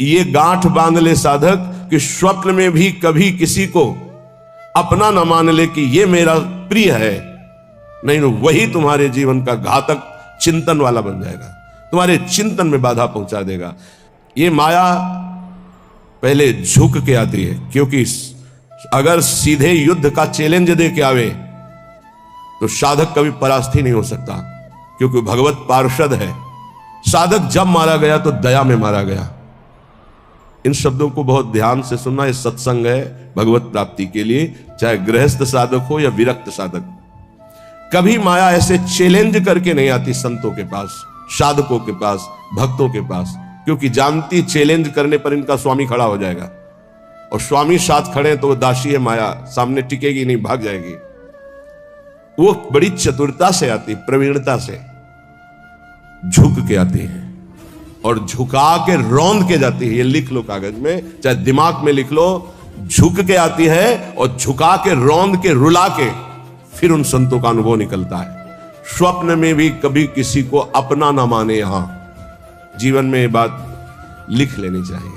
ये गांठ बांध ले साधक कि स्वप्न में भी कभी किसी को अपना न मान ले कि ये मेरा प्रिय है, नहीं तो वही तुम्हारे जीवन का घातक चिंतन वाला बन जाएगा, तुम्हारे चिंतन में बाधा पहुंचा देगा। ये माया पहले झुक के आती है, क्योंकि अगर सीधे युद्ध का चैलेंज दे के आवे तो साधक कभी परास्त ही नहीं हो सकता, क्योंकि भगवत पार्षद है। साधक जब मारा गया तो दया में मारा गया। इन शब्दों को बहुत ध्यान से सुनना। ये सत्संग है भगवत प्राप्ति के लिए, चाहे गृहस्थ साधक हो या विरक्त साधक। कभी माया ऐसे चैलेंज करके नहीं आती संतों के पास, साधकों के पास, भक्तों के पास, क्योंकि जानती चैलेंज करने पर इनका स्वामी खड़ा हो जाएगा, और स्वामी साथ खड़े तो वो दासी है माया, सामने टिकेगी नहीं, भाग जाएगी। वो बड़ी चतुरता से आती, प्रवीणता से झुक के आती है और झुका के रौंद के जाती है। ये लिख लो कागज में, चाहे दिमाग में लिख लो। झुक के आती है और झुका के रौंद के रुला के फिर उन संतों का अनुभव निकलता है। स्वप्न में भी कभी किसी को अपना ना माने। यहां जीवन में ये बात लिख लेनी चाहिए,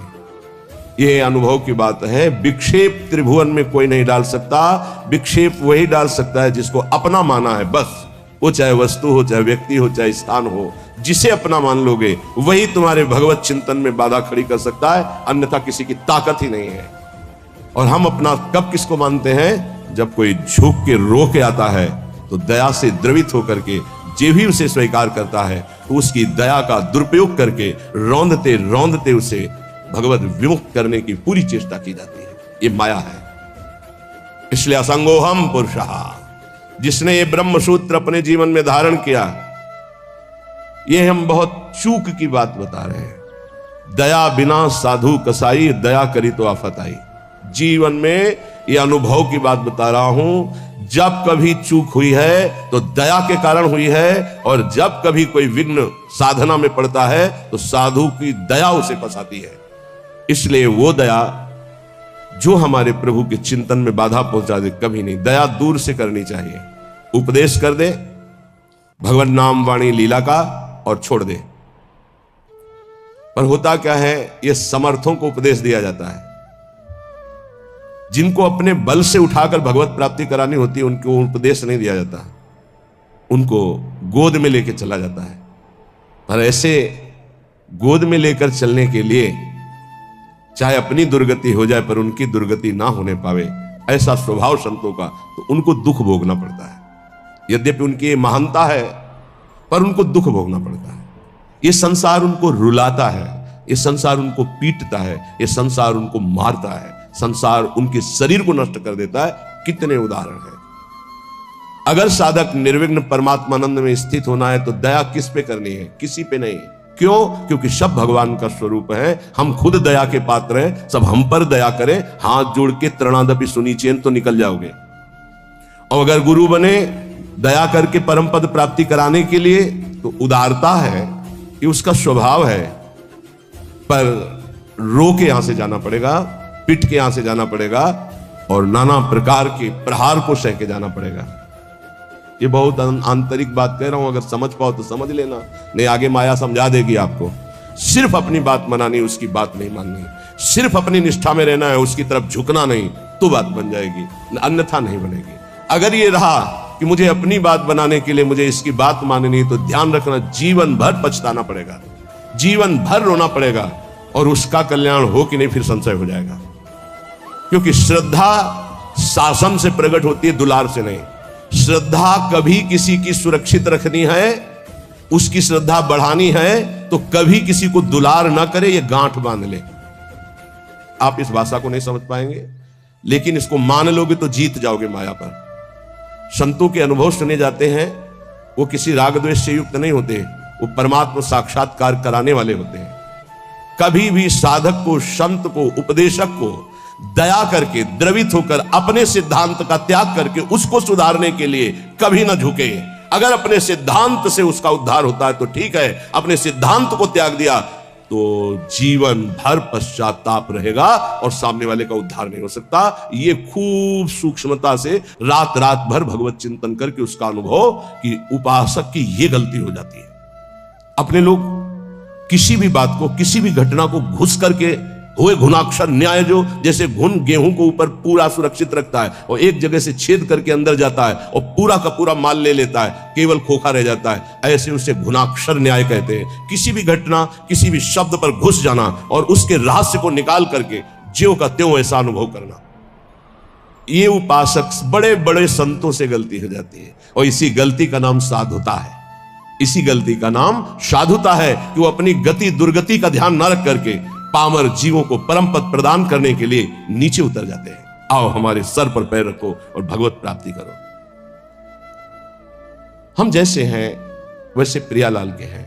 ये अनुभव की बात है। विक्षेप त्रिभुवन में कोई नहीं डाल सकता, विक्षेप वही डाल सकता है जिसको अपना माना है, बस। वो चाहे वस्तु हो, चाहे व्यक्ति हो, चाहे स्थान हो, जिसे अपना मान लोगे वही तुम्हारे भगवत चिंतन में बाधा खड़ी कर सकता है, अन्यथा किसी की ताकत ही नहीं है। और हम अपना कब किसको मानते हैं? जब कोई झुक के रो के आता है तो दया से द्रवित होकर के जे भी उसे स्वीकार करता है तो उसकी दया का दुरुपयोग करके रौंदते रौंदते उसे भगवत विमुक्त करने की पूरी चेष्टा की जाती है। ये माया है। इसलिए असंगोहम पुरुषः, जिसने ये ब्रह्म सूत्र अपने जीवन में धारण किया, ये हम बहुत चूक की बात बता रहे हैं। दया बिना साधु कसाई, दया करी तो आफत आई। जीवन में ये अनुभव की बात बता रहा हूं। जब कभी चूक हुई है तो दया के कारण हुई है, और जब कभी कोई विघ्न साधना में पड़ता है तो साधु की दया उसे फंसाती है। इसलिए वो दया जो हमारे प्रभु के चिंतन में बाधा पहुंचा दे, कभी नहीं। दया दूर से करनी चाहिए। उपदेश कर दे भगवान नाम वाणी लीला का और छोड़ दे। पर होता क्या है, ये समर्थों को उपदेश दिया जाता है। जिनको अपने बल से उठाकर भगवत प्राप्ति करानी होती है उनको उपदेश नहीं दिया जाता, उनको गोद में लेकर चला जाता है। पर ऐसे गोद में लेकर चलने के लिए चाहे अपनी दुर्गति हो जाए पर उनकी दुर्गति ना होने पावे, ऐसा स्वभाव संतों का, तो उनको दुख भोगना पड़ता है। यद्यपि उनकी महानता है पर उनको दुख भोगना पड़ता है। ये संसार उनको रुलाता है, ये संसार उनको पीटता है, ये संसार उनको मारता है, संसार उनके शरीर को नष्ट कर देता है। कितने उदाहरण हैं। अगर साधक निर्विघ्न परमात्मानंद में स्थित होना है तो दया किस पे करनी है? किसी पे नहीं। क्यों? क्योंकि सब भगवान का स्वरूप है। हम खुद दया के पात्र हैं, सब हम पर दया करें। हाथ जोड़ के तृणादपि सुनिचेन तो निकल जाओगे। और अगर गुरु बने दया करके परम पद प्राप्ति कराने के लिए, तो उदारता है, ये उसका स्वभाव है। पर रो के यहां से जाना पड़ेगा, पिट के यहां से जाना पड़ेगा, और नाना प्रकार के प्रहार को सह के जाना पड़ेगा। ये बहुत आंतरिक बात कह रहा हूं, अगर समझ पाओ तो समझ लेना, नहीं आगे माया समझा देगी आपको। सिर्फ अपनी बात मनानी, उसकी बात नहीं माननी। सिर्फ अपनी निष्ठा में रहना है, उसकी तरफ झुकना नहीं, तो बात बन जाएगी, अन्यथा नहीं बनेगी। अगर ये रहा कि मुझे अपनी बात बनाने के लिए मुझे इसकी बात माननी, तो ध्यान रखना जीवन भर पछताना पड़ेगा, जीवन भर रोना पड़ेगा, और उसका कल्याण हो कि नहीं फिर संशय हो जाएगा। क्योंकि श्रद्धा शासन से प्रकट होती है, दुलार से नहीं। श्रद्धा कभी किसी की सुरक्षित रखनी है, उसकी श्रद्धा बढ़ानी है, तो कभी किसी को दुलार ना करे, ये गांठ बांध ले। आप इस भाषा को नहीं समझ पाएंगे, लेकिन इसको मान लोगे तो जीत जाओगे माया पर। संतों के अनुभव सुने जाते हैं, वो किसी राग द्वेष से युक्त नहीं होते, वो परमात्मा साक्षात्कार कराने वाले होते हैं। कभी भी साधक को, संत को, उपदेशक को दया करके, द्रवित होकर, अपने सिद्धांत का त्याग करके उसको सुधारने के लिए कभी ना झुके। अगर अपने सिद्धांत से उसका उद्धार होता है तो ठीक है, अपने सिद्धांत को त्याग दिया तो जीवन भर पश्चाताप रहेगा और सामने वाले का उद्धार नहीं हो सकता। ये खूब सूक्ष्मता से रात रात भर भगवत चिंतन करके उसका अनुभव कि उपासक की ये गलती हो जाती है। अपने लोग किसी भी बात को, किसी भी घटना को घुस करके हुए घुनाक्षर न्याय, जो जैसे घुन गेहूं को ऊपर पूरा सुरक्षित रखता है और एक जगह से छेद करके अंदर जाता है और पूरा का पूरा माल ले लेता है, केवल खोखा रह जाता है, ऐसे उसे घुनाक्षर न्याय कहते हैं। किसी भी घटना, किसी भी शब्द पर घुस जाना और उसके रहस्य को निकाल करके ज्यों का त्यों ऐसा अनुभव करना, ये उपासक बड़े बड़े संतों से गलती हो जाती है। और इसी गलती का नाम साधुता है। इसी गलती का नाम साधुता है कि वो अपनी गति दुर्गति का ध्यान न रख करके पामर जीवों को परम पद प्रदान करने के लिए नीचे उतर जाते हैं। आओ हमारे सर पर पैर रखो और भगवत प्राप्ति करो। हम जैसे हैं वैसे प्रियालाल के हैं।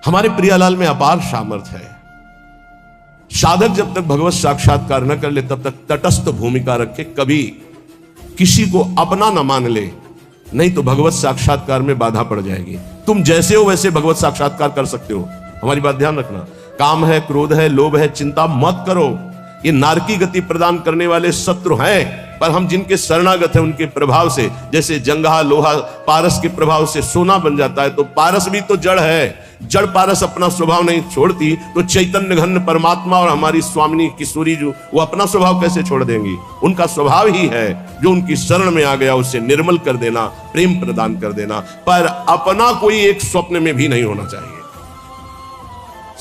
हमारे प्रियालाल में अपार सामर्थ्य है। साधक जब तक भगवत साक्षात्कार न कर ले तब तक तटस्थ भूमिका रखे, कभी किसी को अपना न मान ले, नहीं तो भगवत साक्षात्कार में बाधा पड़ जाएगी। तुम जैसे हो वैसे भगवत साक्षात्कार कर सकते हो। हमारी बात ध्यान रखना। काम है, क्रोध है, लोभ है, चिंता मत करो। ये नारकी गति प्रदान करने वाले शत्रु हैं, पर हम जिनके शरणागत हैं उनके प्रभाव से, जैसे जंगहा लोहा पारस के प्रभाव से सोना बन जाता है, तो पारस भी तो जड़ है। जड़ पारस अपना स्वभाव नहीं छोड़ती तो चैतन्य घन परमात्मा और हमारी स्वामिनी किशोरी जो, वो अपना स्वभाव कैसे छोड़ देंगी? उनका स्वभाव ही है जो उनकी शरण में आ गया उसे निर्मल कर देना, प्रेम प्रदान कर देना। पर अपना कोई एक स्वप्न में भी नहीं होना चाहिए।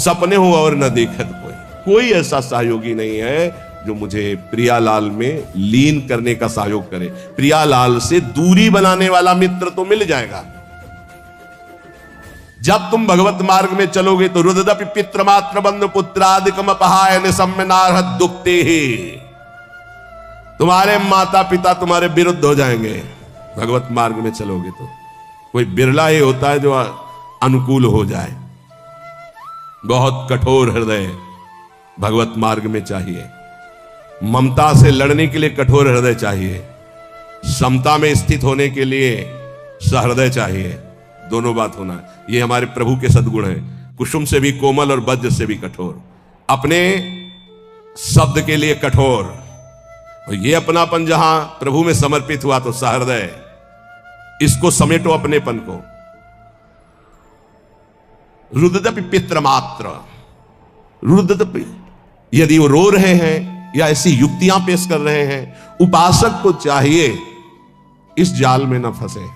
सपने हो और न देखे तो कोई ऐसा सहयोगी नहीं है जो मुझे प्रियालाल में लीन करने का सहयोग करे। प्रियालाल से दूरी बनाने वाला मित्र तो मिल जाएगा। जब तुम भगवत मार्ग में चलोगे तो रुददपि पितृमात्र बंधु पुत्रादिकम अपहाय निसम्य नारहत दुखते ही, तुम्हारे माता पिता तुम्हारे विरुद्ध हो जाएंगे। भगवत मार्ग में चलोगे तो कोई बिरला ही होता है जो अनुकूल हो जाए। बहुत कठोर हृदय भगवत मार्ग में चाहिए। ममता से लड़ने के लिए कठोर हृदय चाहिए। समता में स्थित होने के लिए सहृदय चाहिए। दोनों बात होना है। ये हमारे प्रभु के सद्गुण हैं। कुसुम से भी कोमल और वज्र से भी कठोर, अपने शब्द के लिए कठोर। और ये अपनापन जहां प्रभु में समर्पित हुआ तो सहृदय, इसको समेटो अपनेपन को। रुददपि पितृमात्र, रुददपि, यदि वो रो रहे हैं या ऐसी युक्तियां पेश कर रहे हैं, उपासक को चाहिए इस जाल में न फंसे।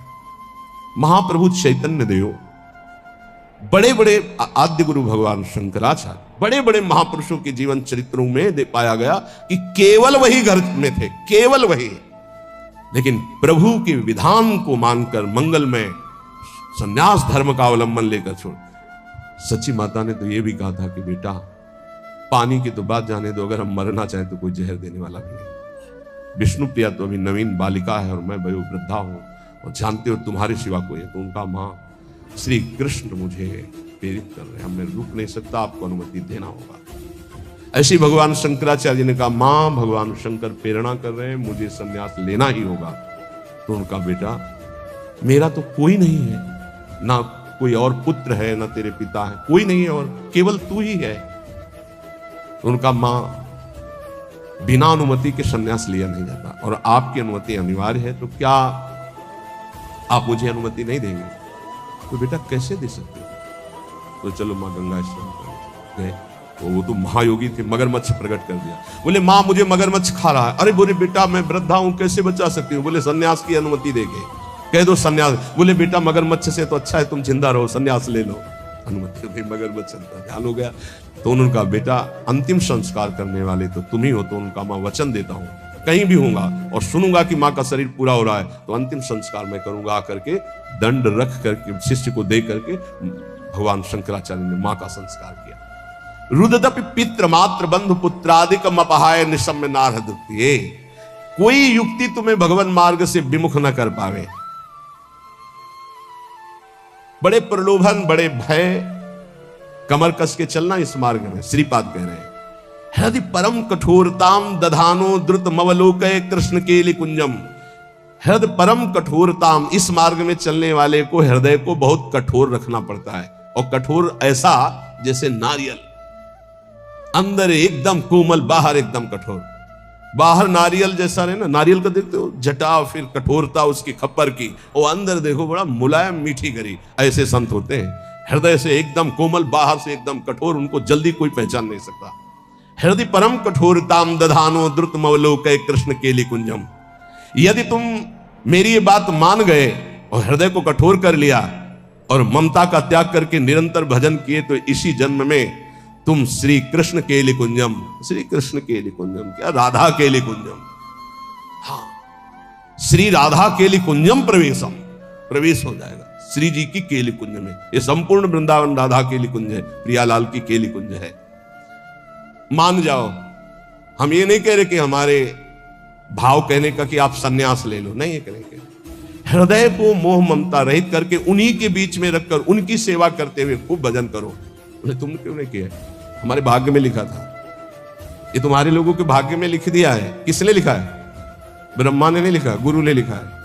महाप्रभु चैतन्य देव, बड़े बड़े आद्य गुरु भगवान शंकराचार्य, बड़े बड़े महापुरुषों के जीवन चरित्रों में दे पाया गया कि केवल वही घर में थे, केवल वही। लेकिन प्रभु के विधान को मानकर मंगल में संन्यास धर्म का अवलंबन लेकर छोड़। सच्ची माता ने तो यह भी कहा था कि बेटा पानी की तो बात जाने दो, अगर हम मरना चाहें तो कोई जहर देने वाला भी नहीं। विष्णु प्रिया तो अभी नवीन बालिका है और मैं वयोवृद्धा हूं और जानते हो तुम्हारे सिवा कोई है। तो उनका माँ श्री कृष्ण मुझे प्रेरित कर रहे हैं, मैं रुक नहीं सकता, आपको अनुमति देना होगा। ऐसे भगवान शंकराचार्य ने कहा माँ भगवान शंकर प्रेरणा कर रहे हैं, मुझे संन्यास लेना ही होगा। तो उनका बेटा मेरा तो कोई नहीं है, ना कोई और पुत्र है, ना तेरे पिता है, कोई नहीं है और केवल तू ही है। तो उनका माँ बिना अनुमति के संन्यास लिया नहीं जाता और आपकी अनुमति अनिवार्य है, तो क्या आप मुझे अनुमति नहीं देंगे? तो बेटा कैसे दे सकते हो? तो चलो माँ गंगा स्नान गए। तो वो तो महायोगी थे, मगरमच्छ प्रकट कर दिया। बोले माँ मुझे मगरमच्छ खा रहा है। अरे बोले बेटा मैं वृद्धा हूं, कैसे बचा सकती हूँ? बोले संन्यास की अनुमति देके कह दो संन्यास। बोले बेटा मगरमच्छ से तो अच्छा है तुम जिंदा रहो, संन्यास ले लो। अनुमति दी, मगरमच्छ ध्यान हो गया। तो उनका बेटा अंतिम संस्कार करने वाले तो तुम ही हो। तो उनका माँ वचन देता हूं कहीं भी होऊंगा और सुनूंगा कि माँ का शरीर पूरा हो रहा है तो अंतिम संस्कार मैं करूंगा। आकर के दंड रख करके शिष्य को दे करके भगवान शंकराचार्य ने माँ का संस्कार किया। रुददपि पितृ मात्र बंधु पुत्रादिकम अपहाय निसम्य नारहदुक्तिये। कोई युक्ति तुम्हें भगवान मार्ग से विमुख न कर पावे। बड़े प्रलोभन, बड़े भय, कमर कस के चलना इस मार्ग में। श्रीपाद कह रहे हैं हृदय परम कठोरताम दधानो द्रुत मवलोकय कृष्ण केलि कुंजम। हृदय परम कठोरताम, इस मार्ग में चलने वाले को हृदय को बहुत कठोर रखना पड़ता है। और कठोर ऐसा जैसे नारियल, अंदर एकदम कोमल, बाहर एकदम कठोर। बाहर नारियल जैसा रहे ना, नारियल का देखते हो जटा, फिर कठोरता उसकी खप्पर की, और अंदर देखो बड़ा मुलायम मीठी गरी। ऐसे संत होते हैं। हृदय से एकदम कोमल, बाहर से एकदम कठोर, उनको जल्दी कोई पहचान नहीं सकता। हृदय परम कठोरताम दधानो द्रुत मवलोकय कृष्ण केली कुंजम। यदि तुम मेरी ये बात मान गए और हृदय को कठोर कर लिया और ममता का त्याग करके निरंतर भजन किए, तो इसी जन्म में तुम श्री कृष्ण केली कुंजम, श्री कृष्ण केली कुंजम क्या, राधा केली कुंजम, हाँ श्री राधा केली कुंजम प्रवेशम, प्रवेश हो जाएगा श्री जी की केली कुंज में। ये संपूर्ण वृंदावन राधा केली कुंज है, प्रियालाल की केली कुंज है। मान जाओ, हम ये नहीं कह रहे कि हमारे भाव कहने का कि आप सन्यास ले लो, नहीं करेंगे। हृदय को मोह ममता रहित करके उन्हीं के बीच में रखकर उनकी सेवा करते हुए खूब भजन करो। तुमने क्यों नहीं किया? हमारे भाग्य में लिखा था, ये तुम्हारे लोगों के भाग्य में लिख दिया है। किसने लिखा है? ब्रह्मा ने नहीं लिखा, गुरु ने लिखा है।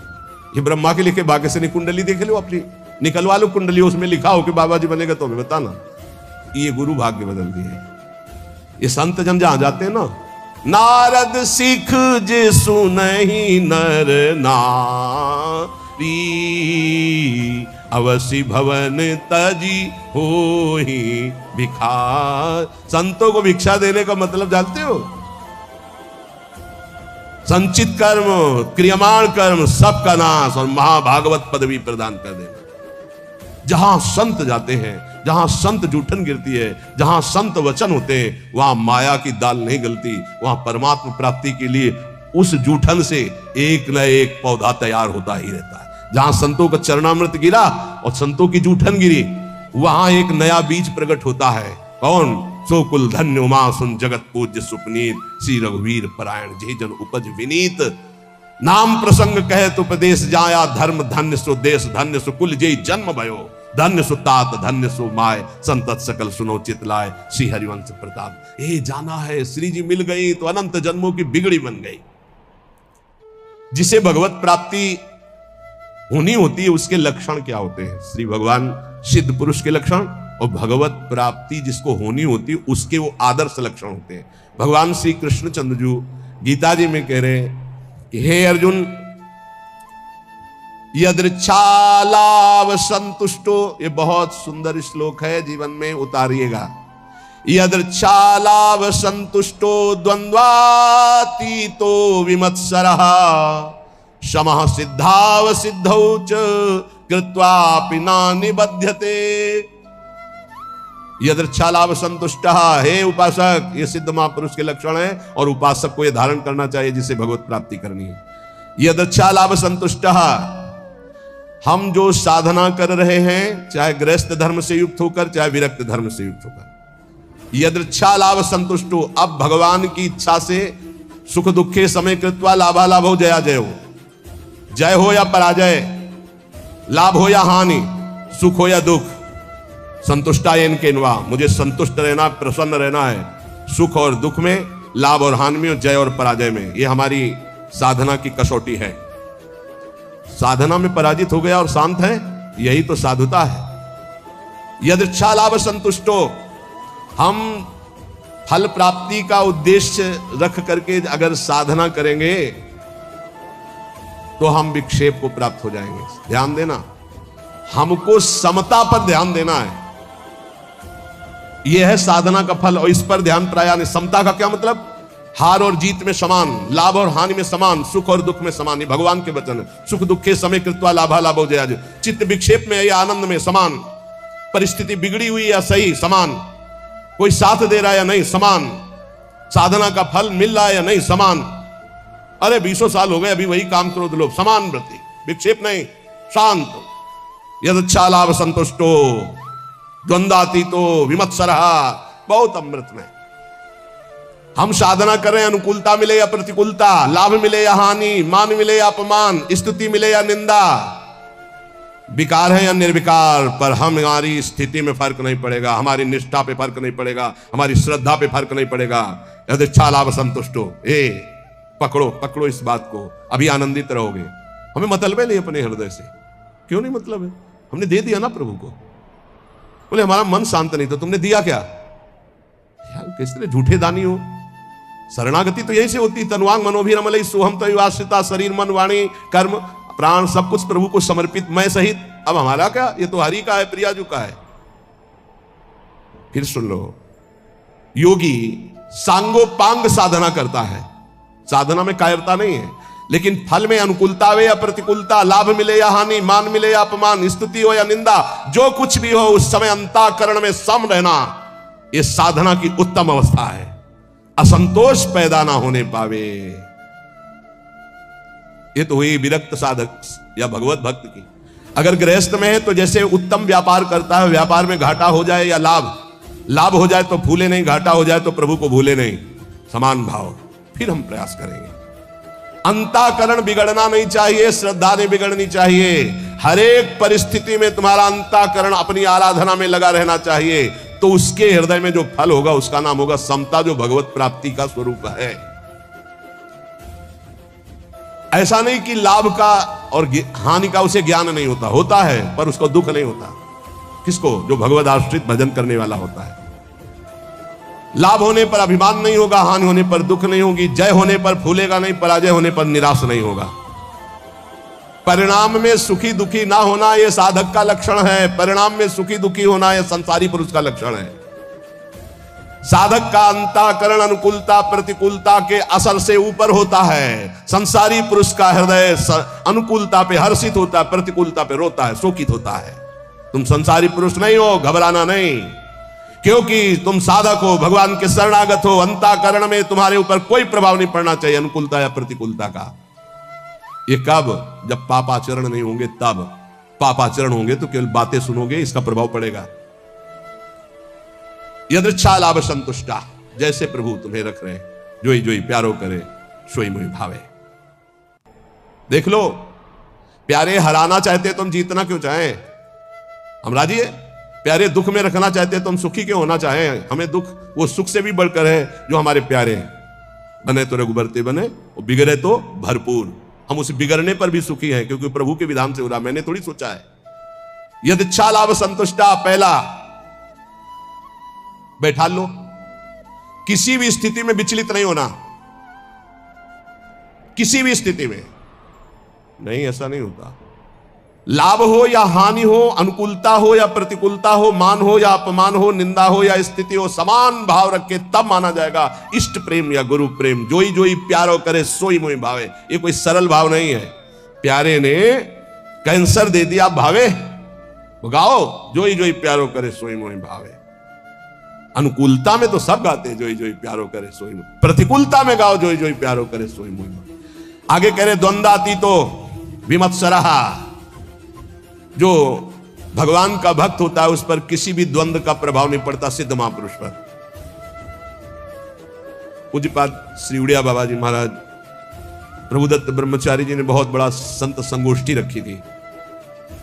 ये ब्रह्मा के लिखे भाग्य से नहीं, कुंडली देख लो अपनी, निकलवा लो कुंडली, उसमें लिखा हो कि बाबा जी बनेगा तो हमें बताना। ये गुरु भाग्य बदल दिए। ये संत जन जहां जाते हैं ना, नारद सिख जे सुनहि नर नारी, अवसि भवन तजी होहि भिखार। संतों को भिक्षा देने का मतलब जानते हो? संचित कर्म, क्रियमाण कर्म सबका नाश और महाभागवत पदवी प्रदान कर देना। जहां संत जाते हैं, जहां संत जूठन गिरती है, जहां संत वचन होते हैं, वहां माया की दाल नहीं गलती। वहां परमात्मा प्राप्ति के लिए उस जूठन से एक न एक पौधा तैयार होता ही रहता है। जहां संतों का चरणामृत गिरा और संतों की जूठन गिरी, वहां एक नया बीज प्रकट होता है। कौन? सो कुल धन्य उमा सुन जगत पूज्य सुपनीत, श्री रघुवीर परायण जे जन उपज विनीत। नाम प्रसंग कहे तो उपदेश जाया, धर्म धन्य सो देश धन्य सो कुल जे जन्म भयो। धन्य सो तात धन्य सो माय, संतत सकल सुनो चितलाय, श्री हरिवंश प्रताप। ये जाना है, श्री जी मिल गई तो अनंत जन्मों की बिगड़ी बन गई। जिसे भगवत प्राप्ति होनी होती है, उसके लक्षण क्या होते हैं? श्री भगवान सिद्ध पुरुष के लक्षण, और भगवत प्राप्ति जिसको होनी होती है उसके वो आदर्श लक्षण होते हैं। भगवान श्री कृष्ण चंद्र जी गीता जी में कह रहे हैं कि हे अर्जुन, यदृच्छालाभ संतुष्टो, ये बहुत सुंदर श्लोक है, जीवन में उतारिएगा। यदृच्छालाभ संतुष्टो द्वंद्वातीतो विमत्सरः, समः सिद्धाव सिद्धौ च कृत्वापि न निबध्यते। यदृच्छालाभ संतुष्ट, हे उपासक, ये सिद्ध महापुरुष के लक्षण है और उपासक को ये धारण करना चाहिए जिसे भगवत प्राप्ति करनी है। यदृच्छालाभ संतुष्ट, हम जो साधना कर रहे हैं, चाहे गृहस्थ धर्म से युक्त होकर चाहे विरक्त धर्म से युक्त होकर, यदृच्छालाभ संतुष्टो, अब भगवान की इच्छा से सुख दुखे समय कृत्वा लाभालाभ हो जया जय हो, जय हो या पराजय, लाभ हो या हानि, सुख हो या दुख, संतुष्टायन के नवा, मुझे संतुष्ट रहना, प्रसन्न रहना है सुख और दुख में, लाभ और हानि में, जय और पराजय में। ये हमारी साधना की कसौटी है। साधना में पराजित हो गया और शांत है, यही तो साधुता है। यदृच्छा लाभ संतुष्टो, हम फल प्राप्ति का उद्देश्य रख करके अगर साधना करेंगे तो हम विक्षेप को प्राप्त हो जाएंगे। ध्यान देना, हमको समता पर ध्यान देना है, यह है साधना का फल, और इस पर ध्यान प्राय नहीं। समता का क्या मतलब? हार और जीत में समान, लाभ और हानि में समान, सुख और दुख में समान। ये भगवान के वचन है। सुख दुखे समय कृत्वा लाभा लाभो जया जय। चित्त विक्षेप में या आनंद में समान, परिस्थिति बिगड़ी हुई या सही समान, कोई साथ दे रहा है या नहीं समान, साधना का फल मिल रहा है या नहीं समान। अरे 20 साल हो गए अभी वही काम क्रोध लोभ, समान वृत्ति, विक्षेप नहीं, शांत। यदच्छा लाभ संतुष्टो द्वंद्वातीतो विमत्सरः, बहुत अमृत में। हम साधना कर रहे हैं, अनुकूलता मिले या प्रतिकूलता, लाभ मिले या हानि, मान मिले या अपमान, स्तुति मिले या निंदा, विकार है या निर्विकार, पर हमारी स्थिति में फर्क नहीं पड़ेगा, हमारी निष्ठा पे फर्क नहीं पड़ेगा, हमारी श्रद्धा पे फर्क नहीं पड़ेगा। यदृच्छा लाभ संतुष्टो, पकड़ो पकड़ो इस बात को, अभी आनंदित रहोगे। हमें मतलब है नहीं अपने हृदय से, क्यों नहीं मतलब है? हमने दे दिया ना प्रभु को। बोले हमारा मन शांत नहीं, तो तुमने दिया क्या यार? किस तरह झूठे दानी हो। शरणागति तो यही से होती, तनुवांग मनोभिरमलई सोहम तयुवाश्रिता, शरीर मन वाणी कर्म प्राण सब कुछ प्रभु को समर्पित, मैं सहित। अब हमारा क्या, ये तो हरि का है, प्रियाजू का है। फिर सुन लो, योगी सांगोपांग साधना करता है, साधना में कायरता नहीं है, लेकिन फल में अनुकूलता हो या प्रतिकूलता, लाभ मिले या हानि, मान मिले या अपमान, स्तुति हो या निंदा, जो कुछ भी हो उस समय अंतःकरण में सम रहना, यह साधना की उत्तम अवस्था है। असंतोष पैदा ना होने पावे, ये तो हुई विरक्त साधक या भगवत भक्त की। अगर गृहस्थ में है तो जैसे उत्तम व्यापार करता है, व्यापार में घाटा हो जाए या लाभ हो जाए तो फूले नहीं, घाटा हो जाए तो प्रभु को भूले नहीं, समान भाव, फिर हम प्रयास करेंगे। अंतःकरण बिगड़ना नहीं चाहिए, श्रद्धा नहीं बिगड़नी चाहिए। हर एक परिस्थिति में तुम्हारा अंतःकरण अपनी आराधना में लगा रहना चाहिए, तो उसके हृदय में जो फल होगा उसका नाम होगा समता, जो भगवत प्राप्ति का स्वरूप है। ऐसा नहीं कि लाभ का और हानि का उसे ज्ञान नहीं होता, होता है, पर उसको दुख नहीं होता। किसको? जो भगवत आश्रित भजन करने वाला होता है। लाभ होने पर अभिमान नहीं होगा, हानि होने पर दुख नहीं होगी, जय होने पर फूलेगा नहीं, पराजय होने पर निराश नहीं होगा। परिणाम में सुखी दुखी ना होना यह साधक का लक्षण है, परिणाम में सुखी दुखी होना यह संसारी पुरुष का लक्षण है। साधक का अंतःकरण अनुकूलता प्रतिकूलता के असर से ऊपर होता है। संसारी पुरुष का हृदय अनुकूलता पे हर्षित होता है, प्रतिकूलता पे रोता है, शोकित होता है। तुम संसारी पुरुष नहीं हो, घबराना नहीं, क्योंकि तुम साधक हो, भगवान के शरणागत हो। अंतःकरण में तुम्हारे ऊपर कोई प्रभाव नहीं पड़ना चाहिए अनुकूलता या प्रतिकूलता का। ये कब? जब पापाचरण नहीं होंगे तब। पापाचरण होंगे तो केवल बातें सुनोगे, इसका प्रभाव पड़ेगा। यदृच्छा लाभ संतुष्टा, जैसे प्रभु तुम्हें रख रहे, जोई जोई प्यारो करे सोई मोई भावे। देख लो, प्यारे हराना चाहते तुम जीतना क्यों चाहे? हम राजी है। प्यारे दुख में रखना चाहते तो हम सुखी क्यों होना चाहें? हमें दुख वो सुख से भी बढ़कर है जो हमारे प्यारे हैं। बने तो रघुबरते बने और बिगड़े तो भरपूर। हम उस बिगड़ने पर भी सुखी हैं, क्योंकि प्रभु के विधान से हो रहा, मैंने थोड़ी सोचा है। यदृच्छा लाभ संतुष्टा, पहला बैठा लो, किसी भी स्थिति में विचलित नहीं होना, किसी भी स्थिति में नहीं, ऐसा नहीं होता। लाभ हो या हानि हो, अनुकूलता हो या प्रतिकूलता हो, मान हो या अपमान हो, निंदा हो या स्थिति हो, समान भाव रख के तब माना जाएगा इष्ट प्रेम या गुरु प्रेम। जोई जोई प्यारो करे सोई मोई भावे। ये कोई सरल भाव नहीं है। प्यारे ने कैंसर दे दिया भावे, गाओ जोई जोई प्यारो करे सोई मोई भावे। अनुकूलता में तो सब गाते हैं जोई जोई प्यारो करे सोई मोई, प्रतिकूलता में गाओ जोई जोई प्यारो करे सोई मोई भावे। आगे कह रहे द्वंद्वाती तो विमत्सरहा, जो भगवान का भक्त होता है उस पर किसी भी द्वंद्व का प्रभाव नहीं पड़ता, सिद्ध महापुरुष पर। पूज्यपाद श्री उड़िया बाबा जी महाराज, प्रभुदत्त ब्रह्मचारी जी ने बहुत बड़ा संत संगोष्ठी रखी थी,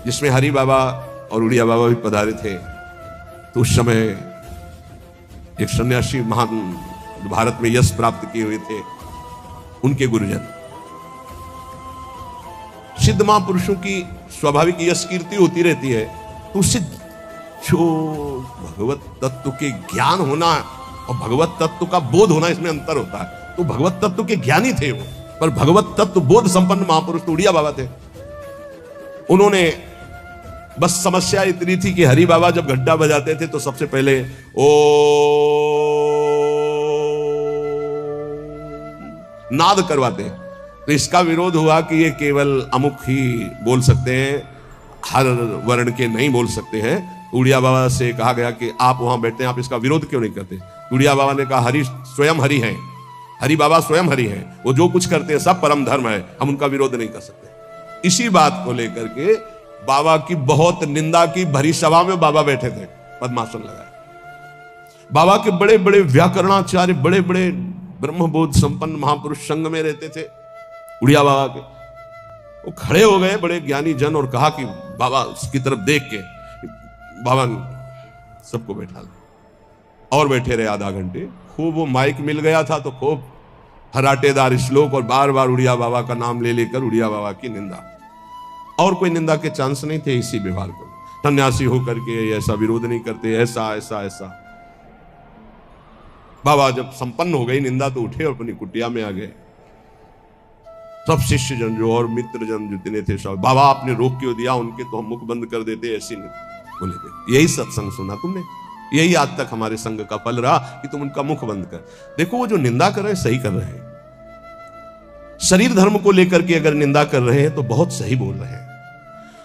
जिसमें हरि बाबा और उड़िया बाबा भी पधारे थे। तो उस समय एक सन्यासी महान भारत में यश प्राप्त किए हुए थे, उनके गुरुजन। सिद्ध महापुरुषों की स्वाभाविक यश कीर्ति होती रहती है, तो उससे जो भगवत तत्व के ज्ञान होना और भगवत तत्व का बोध होना, इसमें अंतर होता है। तो भगवत तत्व के ज्ञानी थे वो, पर भगवत तत्व बोध संपन्न महापुरुष तो उड़िया बाबा थे। उन्होंने बस समस्या इतनी थी कि हरि बाबा जब घंटा बजाते थे तो सबसे पहले ओ नाद करवाते। तो इसका विरोध हुआ कि ये केवल अमुक ही बोल सकते हैं, हर वर्ण के नहीं बोल सकते हैं। उड़िया बाबा से कहा गया कि आप वहां बैठते हैं, आप इसका विरोध क्यों नहीं करते? उड़िया बाबा ने कहा हरि स्वयं हरि हैं, हरि बाबा स्वयं हरि हैं, वो जो कुछ करते हैं सब परम धर्म है, हम उनका विरोध नहीं कर सकते। इसी बात को लेकर के बाबा की बहुत निंदा की भरी सभा में बाबा बैठे थे, पद्मासन लगाए। बाबा के बड़े बड़े व्याकरणाचार्य, बड़े बड़े ब्रह्मबोध संपन्न महापुरुष संग में रहते थे उड़िया बाबा के। वो खड़े हो गए बड़े ज्ञानी जन और कहा कि बाबा उसकी तरफ देख के, बाबा सबको बैठा लिया और बैठे रहे आधा घंटे। खूब वो माइक मिल गया था तो खूब हराटेदार श्लोक और बार बार उड़िया बाबा का नाम ले लेकर उड़िया बाबा की निंदा, और कोई निंदा के चांस नहीं थे। इसी व्यवहार को सन्यासी होकर के ऐसा विरोध नहीं करते, ऐसा ऐसा ऐसा। बाबा जब संपन्न हो गई निंदा तो उठे और अपनी कुटिया में आ गए। सब शिष्य जन जो और मित्र जन जितने थे सब, बाबा आपने रोक क्यों दिया, उनके तो हम मुख बंद कर देते, ऐसी नहीं बोले थे। यही सत्संग सुना तुमने, यही आज तक हमारे संग का फल रहा कि तुम उनका मुख बंद कर। देखो वो जो निंदा कर रहे हैं सही कर रहे हैं, शरीर धर्म को लेकर के अगर निंदा कर रहे हैं तो बहुत सही बोल रहे हैं,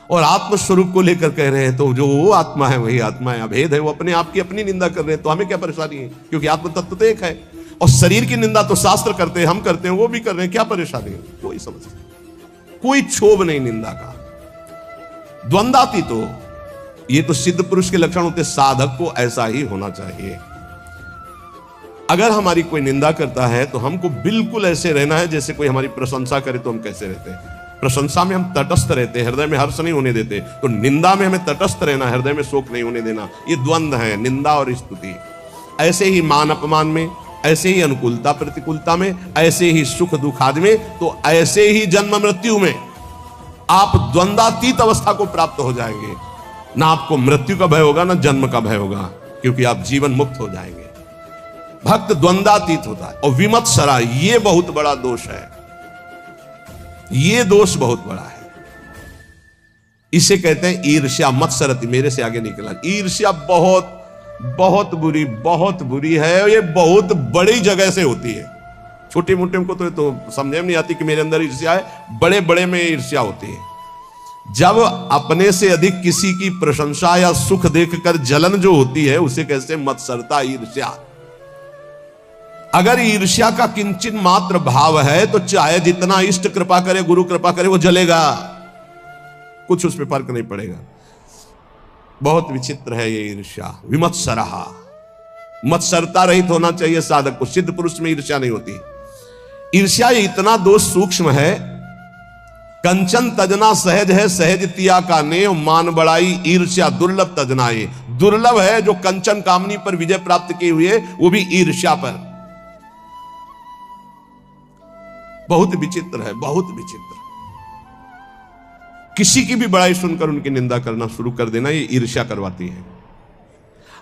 और आत्मस्वरूप को लेकर कह रहे हैं तो जो वो आत्मा है वही आत्मा है, अभेद है, वो अपने आप की अपनी निंदा कर रहे हैं, तो हमें क्या परेशानी है, क्योंकि आत्म तत्व तो एक है। और शरीर की निंदा तो शास्त्र करते हैं, हम करते हैं, वो भी कर रहे हैं, क्या परेशानी है, कोई समस्या, कोई क्षोभ नहीं निंदा का। द्वंद्वातीत तो ये तो सिद्ध पुरुष के लक्षण होते, साधक को ऐसा ही होना चाहिए। अगर हमारी कोई निंदा करता है तो हमको बिल्कुल ऐसे रहना है जैसे कोई हमारी प्रशंसा करे तो हम कैसे रहते हैं। प्रशंसा में हम तटस्थ रहते हैं, हृदय में हर्ष नहीं होने देते, तो निंदा में हमें तटस्थ रहना, हृदय में शोक नहीं होने देना। ये द्वंद्व है, निंदा और स्तुति। ऐसे ही मान अपमान में, ऐसे ही अनुकूलता प्रतिकूलता में, ऐसे ही सुख दुख आदि में, तो ऐसे ही जन्म मृत्यु में आप द्वंद्वातीत अवस्था को प्राप्त हो जाएंगे। ना आपको मृत्यु का भय होगा, ना जन्म का भय होगा, क्योंकि आप जीवन मुक्त हो जाएंगे। भक्त द्वंद्वातीत होता है। और विमत्सरा, ये बहुत बड़ा दोष है, ये दोष बहुत बड़ा है। इसे कहते हैं ईर्ष्या। मत्सरति, मेरे से आगे निकला। ईर्ष्या बहुत बहुत बुरी, बहुत बुरी है। ये बहुत बड़ी जगह से होती है, छोटे मोटे को तो समझ में नहीं आती कि मेरे अंदर ईर्ष्या है, बड़े बड़े में ईर्ष्या होती है। जब अपने से अधिक किसी की प्रशंसा या सुख देखकर जलन जो होती है, उसे कहते हैं मत्सरता, ईर्ष्या। अगर ईर्ष्या का किंचित मात्र भाव है तो चाहे जितना इष्ट कृपा करे, गुरु कृपा करे, वो जलेगा, कुछ उस पर फर्क नहीं पड़ेगा। बहुत विचित्र है ये ईर्ष्या। विमत्सरहा, मत्सरता रहित होना चाहिए साधक को। सिद्ध पुरुष में ईर्ष्या नहीं होती। ईर्ष्या इतना दोष सूक्ष्म है। कंचन तजना सहज है, सहज तिया का नेव, मान बड़ाई ईर्ष्या दुर्लभ तजनाए। दुर्लभ है जो कंचन कामनी पर विजय प्राप्त किए हुए, वो भी ईर्ष्या पर। बहुत विचित्र है, बहुत विचित्र। किसी की भी बड़ाई सुनकर उनकी निंदा करना शुरू कर देना, ये ईर्ष्या करवाती है।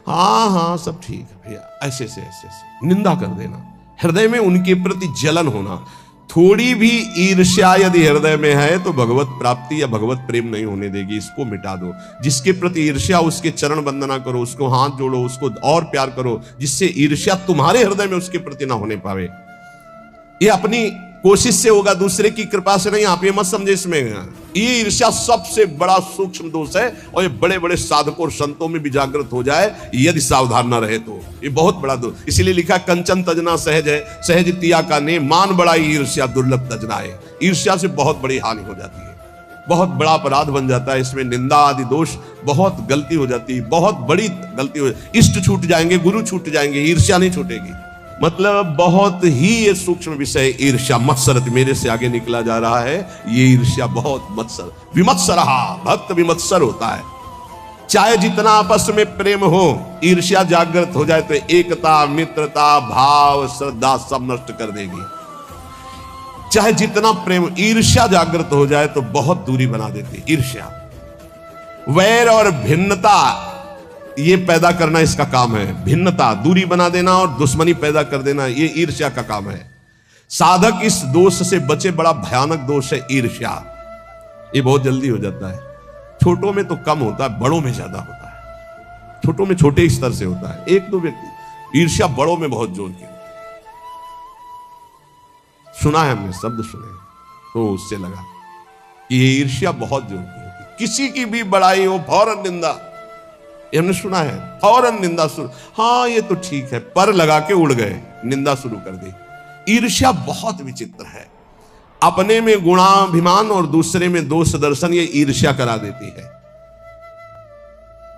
हाँ हाँ सब ठीक है भैया, ऐसे से ऐसे से निंदा कर देना, हृदय में उनके प्रति जलन होना। थोड़ी भी ईर्ष्या यदि हृदय में है तो भगवत प्राप्ति या भगवत प्रेम नहीं होने देगी। इसको मिटा दो। जिसके प्रति ईर्ष्या, उसके चरण वंदना करो, उसको हाथ जोड़ो, उसको और प्यार करो, जिससे ईर्ष्या तुम्हारे हृदय में उसके प्रति ना होने पावे। ये अपनी कोशिश से होगा, दूसरे की कृपा से नहीं। आप ये मत समझे इसमें। ये ईर्ष्या सबसे बड़ा सूक्ष्म दोष है, और ये बड़े बड़े साधकों और संतों में भी जागृत हो जाए यदि सावधान न रहे तो ये बहुत बड़ा दोष। इसीलिए लिखा कंचन तजना सहज है, सहज तिया का ने, मान बड़ाई ईर्ष्या दुर्लभ तजना है। ईर्ष्या से बहुत बड़ी हानि हो जाती है, बहुत बड़ा अपराध बन जाता है। इसमें निंदा आदि दोष, बहुत गलती हो जाती है, बहुत बड़ी गलती हो। इष्ट छूट जाएंगे, गुरु छूट जाएंगे, ईर्ष्या नहीं छूटेगी। मतलब बहुत ही ये सूक्ष्म विषय ईर्ष्या। मत्सरति, मेरे से आगे निकला जा रहा है, ये ईर्ष्या बहुत मत्सर। विमत्सरहा, भक्त विमत्सर होता है। चाहे जितना आपस में प्रेम हो, ईर्ष्या जागृत हो जाए तो एकता, मित्रता, भाव, श्रद्धा सब नष्ट कर देगी। चाहे जितना प्रेम, ईर्ष्या जागृत हो जाए तो बहुत दूरी बना देती ईर्ष्या। वैर और भिन्नता ये पैदा करना इसका काम है। भिन्नता, दूरी बना देना और दुश्मनी पैदा कर देना, ये ईर्ष्या का काम है। साधक इस दोष से बचे। बड़ा भयानक दोष है ईर्ष्या। ये बहुत जल्दी हो जाता है। छोटों में तो कम होता है, बड़ों में ज्यादा होता है। छोटों में छोटे स्तर से होता है, एक दो व्यक्ति। ईर्ष्या बड़ों में बहुत जोर की। सुना है हमने, शब्द सुने, तो उससे लगा कि ये ईर्ष्या बहुत जोर की होती। किसी की भी बड़ाई हो, फौरन निंदा। हमने सुना है, फौरन निंदा शुरू। हाँ ये तो ठीक है, पर लगा के उड़ गए, निंदा शुरू कर दी। ईर्ष्या बहुत विचित्र है। अपने में गुणाभिमान और दूसरे में दोष दर्शन, ये ईर्ष्या करा देती है।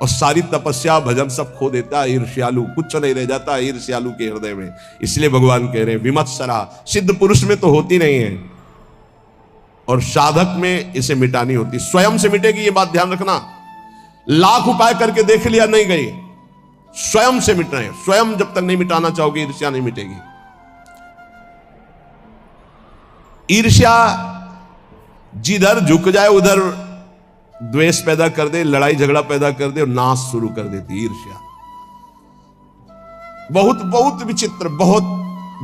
और सारी तपस्या भजन सब खो देता है ईर्ष्यालु। कुछ नहीं रह जाता ईर्ष्यालु के हृदय में। इसलिए भगवान कह रहे हैं विमत्सरा। सिद्ध पुरुष में तो होती नहीं है, और साधक में इसे मिटानी होती। स्वयं से मिटेगी, ये बात ध्यान रखना। लाख उपाय करके देख लिया, नहीं गई। स्वयं से मिट रहे हैं। स्वयं जब तक नहीं मिटाना चाहोगे, ईर्ष्या नहीं मिटेगी। ईर्ष्या जिधर झुक जाए उधर द्वेष पैदा कर दे, लड़ाई झगड़ा पैदा कर दे और नाश शुरू कर देती ईर्ष्या। बहुत बहुत विचित्र। बहुत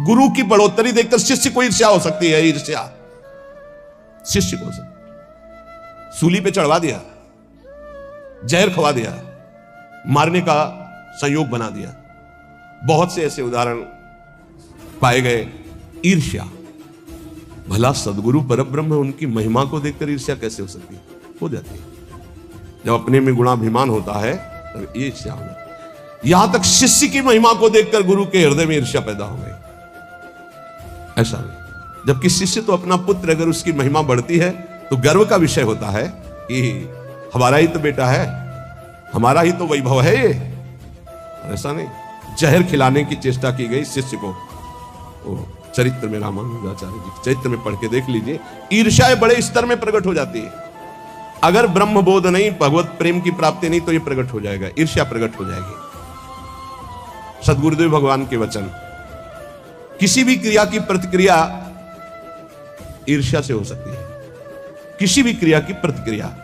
गुरु की बढ़ोतरी देखकर शिष्य को ईर्ष्या हो सकती है। ईर्ष्या शिष्य को हो सकती। सूली पे चढ़वा दिया, जहर खवा दिया, मारने का संयोग बना दिया। बहुत से ऐसे उदाहरण पाए गए। ईर्ष्या, भला सदगुरु परब्रह्म उनकी महिमा को देखकर ईर्ष्या कैसे हो सकती है? हो जाती है। जब अपने में गुणाभिमान होता है तब ये ईर्ष्या हो जाती है। यहां तक शिष्य की महिमा को देखकर गुरु के हृदय में ईर्ष्या पैदा हो गई। ऐसा नहीं, जबकि शिष्य तो अपना पुत्र, अगर उसकी महिमा बढ़ती है तो गर्व का विषय होता है कि हमारा ही तो बेटा है, हमारा ही तो वैभव है ये। ऐसा नहीं, जहर खिलाने की चेष्टा की गई शिष्य को। चरित्र में, रामानुजाचार्य जी चरित्र में पढ़ के देख लीजिए, ईर्ष्या बड़े स्तर में प्रकट हो जाती है। अगर ब्रह्म बोध नहीं, भगवत प्रेम की प्राप्ति नहीं, तो ये प्रकट हो जाएगा, ईर्ष्या प्रकट हो जाएगी। सदगुरुदेव भगवान के वचन, किसी भी क्रिया की प्रतिक्रिया ईर्ष्या से हो सकती है। किसी भी क्रिया की प्रतिक्रिया,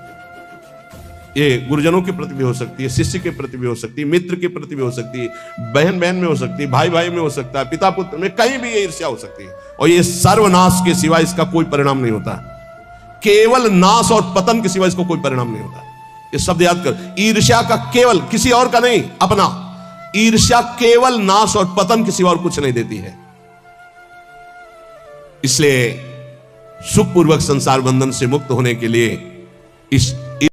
ये गुरुजनों के प्रति भी हो सकती है, शिष्य के प्रति भी हो सकती है, मित्र के प्रति भी हो सकती है, बहन बहन में हो सकती है, भाई भाई में हो सकता है, पिता पुत्र में, कहीं भी ये ईर्ष्या हो सकती है। और ये सर्वनाश के सिवा इसका कोई परिणाम नहीं होता। केवल नाश और पतन के सिवा इसको कोई परिणाम नहीं होता। ये शब्द याद कर, ईर्ष्या का केवल, किसी और का नहीं, अपना। ईर्ष्या केवल नाश और पतन के सिवा और कुछ नहीं देती है। इसलिए सुखपूर्वक संसार बंधन से मुक्त होने के लिए इस